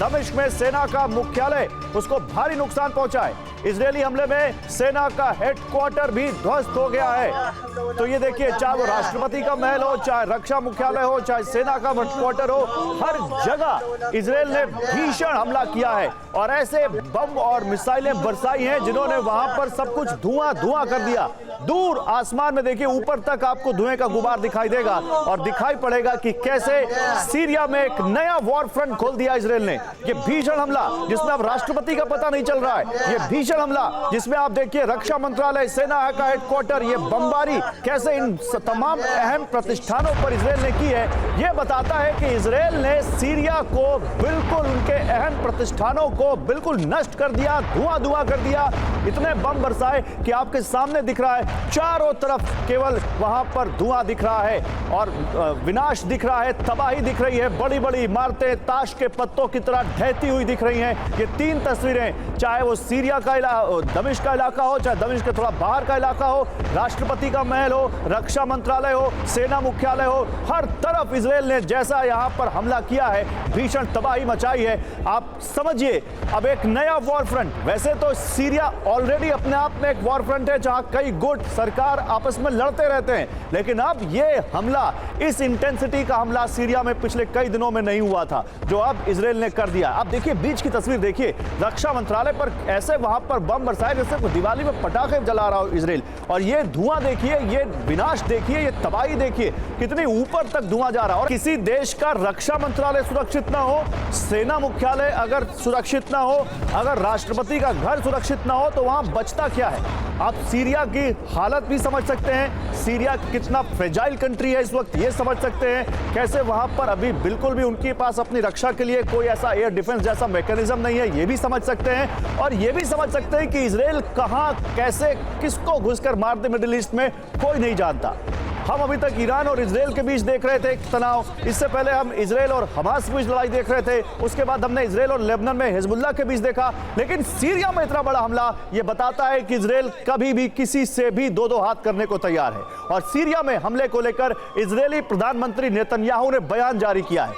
दमिश्क में सेना का मुख्यालय उसको भारी नुकसान पहुंचा है। इजरायली हमले में सेना का हेडक्वार्टर भी ध्वस्त हो गया है। तो ये देखिए, चाहे वो राष्ट्रपति का महल हो, चाहे रक्षा मुख्यालय हो, चाहे सेना का हेडक्वार्टर हो, हर जगह इजरायल ने भीषण हमला किया है और ऐसे बम और मिसाइलें बरसाई हैं जिन्होंने वहां पर सब कुछ धुआं धुआं कर दिया। दूर आसमान में देखिए, ऊपर तक आपको धुएं का गुबार दिखाई देगा और दिखाई पड़ेगा कि कैसे सीरिया में एक नया वॉर फ्रंट खोल दिया इजरायल ने। ये भीषण हमला जिसमें अब राष्ट्रपति का पता नहीं चल रहा है, ये भीषण हमला जिसमें आप देखिए रक्षा मंत्रालय, सेना का हेडक्वार्टर, ये बमबारी कैसे इन तमाम अहम प्रतिष्ठानों पर इजरायल ने की है, ये बताता है कि इजरायल ने सीरिया को बिल्कुल, उनके अहम प्रतिष्ठानों को बिल्कुल नष्ट कर दिया, धुआं धुआं कर दिया। इतने बम बरसाए कि आपके सामने दिख रहा है, चारों तरफ केवल वहां पर धुआं दिख रहा है और विनाश दिख रहा है, तबाही दिख रही है। बड़ी बड़ी इमारतें ताश के पत्तों की तरह ढहती हुई दिख रही हैं। ये तीन तस्वीरें, चाहे वो सीरिया का दमिश्क का इलाका हो, चाहे दमिश्क के थोड़ा बाहर का इलाका हो, राष्ट्रपति का महल हो, रक्षा मंत्रालय हो, सेना मुख्यालय हो, हर तरफ इजरायल ने जैसा यहां पर हमला किया है, भीषण तबाही मचाई है। आप समझिए, अब एक नया वॉर फ्रंट। वैसे तो सीरिया ऑलरेडी अपने आप में एक वॉर फ्रंट है जहां कई गुट सरकार आपस में लड़ते रहते हैं, लेकिन अब ये हमला, इस इंटेंसिटी का हमला सीरिया में पिछले कई दिनों में नहीं हुआ था, जो अब इजरायल ने कर दिया। अब देखिए बीच की तस्वीर देखिए, रक्षा मंत्रालय पर ऐसे वहां पर बम बरसाए जैसे दिवाली में पटाखे जला रहा हो इजरायल, और ये धुआं देखिए, ये विनाश देखिए, ये तबाही देखिए, कितनी ऊपर तक धुआं जा रहा है। और किसी देश का रक्षा मंत्रालय सुरक्षित ना हो, सेना मुख्यालय अगर सुरक्षित ना हो, अगर राष्ट्रपति का घर सुरक्षित ना हो, तो वहां बचता क्या है। आप सीरिया की हालत भी समझ सकते हैं, सीरिया कितना फ्रेजाइल कंट्री है इस वक्त, ये समझ सकते हैं कैसे वहां पर अभी बिल्कुल भी उनके पास अपनी रक्षा के लिए कोई ऐसा एयर डिफेंस जैसा मैकेनिज्म नहीं है, ये भी समझ सकते हैं। और ये भी समझ सकते हैं कि इजरायल कहां, कैसे, किसको घुसकर मार दे मिडिल ईस्ट में, कोई नहीं जानता। हम अभी तक ईरान और इजरायल के बीच देख रहे थे एक तनाव, इससे पहले हम इजरायल और हमास के बीच लड़ाई देख रहे थे, उसके बाद हमने इजरायल और लेबनान में हिजबुल्लाह के बीच देखा, लेकिन सीरिया में इतना बड़ा हमला, यह बताता है कि इजरायल कभी भी किसी से भी दो दो हाथ करने को तैयार है। और सीरिया में हमले को लेकर इजरायली प्रधानमंत्री नेतन्याहू ने बयान जारी किया है।